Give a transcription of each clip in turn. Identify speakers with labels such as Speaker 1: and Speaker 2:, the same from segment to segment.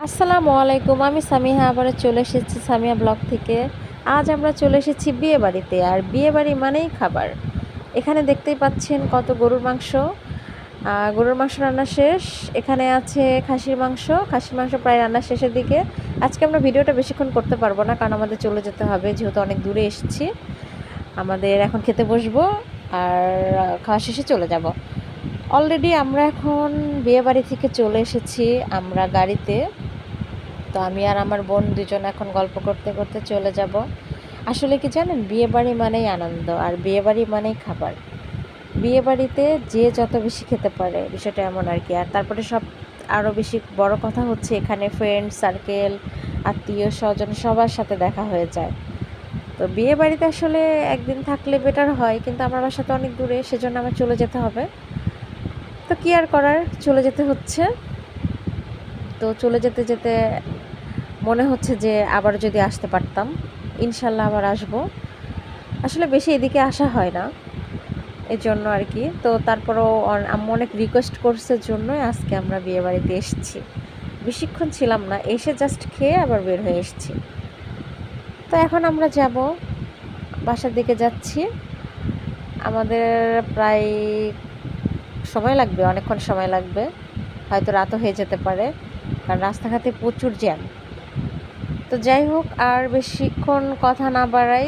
Speaker 1: আসসালামু আলাইকুম। আমি সামিহা আবারও চলে এসেছি সামিয়া ব্লগ থেকে। আজ আমরা চলে এসেছি বিয়ে বাড়িতে, আর বিয়ে বাড়ি মানেই খাবার। এখানে দেখতেই পাচ্ছেন কত গরুর মাংস। গরুর মাংস রান্না শেষ। এখানে আছে খাসির মাংস প্রায় রান্না শেষের দিকে। আজকে আমরা ভিডিওটা বেশিক্ষণ করতে পারবো না, কারণ আমাদের চলে যেতে হবে, যেহেতু অনেক দূরে এসেছি। আমাদের এখন খেতে বসবো, আর খাওয়া শেষে চলে যাব। অলরেডি আমরা এখন বিয়ে বাড়ি থেকে চলে এসেছি আমরা গাড়িতে। তো আমি আর আমার বোন দুজন এখন গল্প করতে করতে চলে যাব। আসলে কি জানেন, বিয়ে বাড়ি মানেই আনন্দ, আর বিয়ে বাড়ি মানেই খাবার। বিয়ে বাড়িতে যে যত বেশি খেতে পারে, বিষয়টা এমন আর কি। আর তারপরে আরও বেশি বড় কথা হচ্ছে, এখানে ফ্রেন্ড সার্কেল, আত্মীয় স্বজন সবার সাথে দেখা হয়ে যায়। তো বিয়ে বাড়িতে আসলে একদিন থাকলে বেটার হয়, কিন্তু আমার বাসা তো অনেক দূরে, সেজন্য আমার চলে যেতে হবে। তো কি আর করার, চলে যেতে হচ্ছে। তো চলে যেতে যেতে মনে হচ্ছে যে আবার যদি আসতে পারতাম। ইনশাল্লাহ আবার আসবো। আসলে বেশি এদিকে আসা হয় না, এর জন্য আর কি। তো তারপরেও আম্মু অনেক রিকোয়েস্ট করছে জন্যই আজকে আমরা বিয়ে বাড়িতে এসেছি। বেশিক্ষণ ছিলাম না, এসে জাস্ট খেয়ে আবার বের হয়ে এসেছি। তো এখন আমরা যাব, বাসার দিকে যাচ্ছি। আমাদের প্রায় সময় লাগবে, অনেকক্ষণ সময় লাগবে, হয়তো রাতও হয়ে যেতে পারে, কারণ রাস্তাঘাটে প্রচুর জ্যাম। তো যাই হোক, আর বেশিক্ষণ কথা না বাড়াই,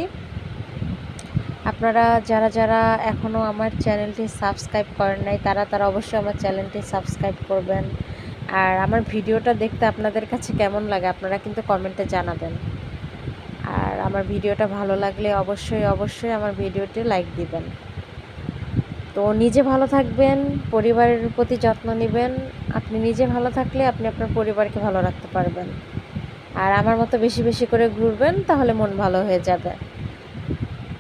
Speaker 1: আপনারা যারা যারা এখনও আমার চ্যানেলটি সাবস্ক্রাইব করেন নাই, তারা অবশ্যই আমার চ্যানেলটি সাবস্ক্রাইব করবেন। আর আমার ভিডিওটা দেখতে আপনাদের কাছে কেমন লাগে আপনারা কিন্তু কমেন্টে জানাবেন। আর আমার ভিডিওটা ভালো লাগলে অবশ্যই আমার ভিডিওটি লাইক দিবেন। তো নিজে ভালো থাকবেন, পরিবারের প্রতি যত্ন নেবেন। আপনি নিজে ভালো থাকলে আপনি আপনার পরিবারকে ভালো রাখতে পারবেন। আর আমার মতো বেশি বেশি করে ঘুরবেন, তাহলে মন ভালো হয়ে যাবে।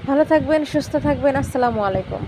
Speaker 1: ভালো থাকবেন, সুস্থ থাকবেন। আসসালামু আলাইকুম।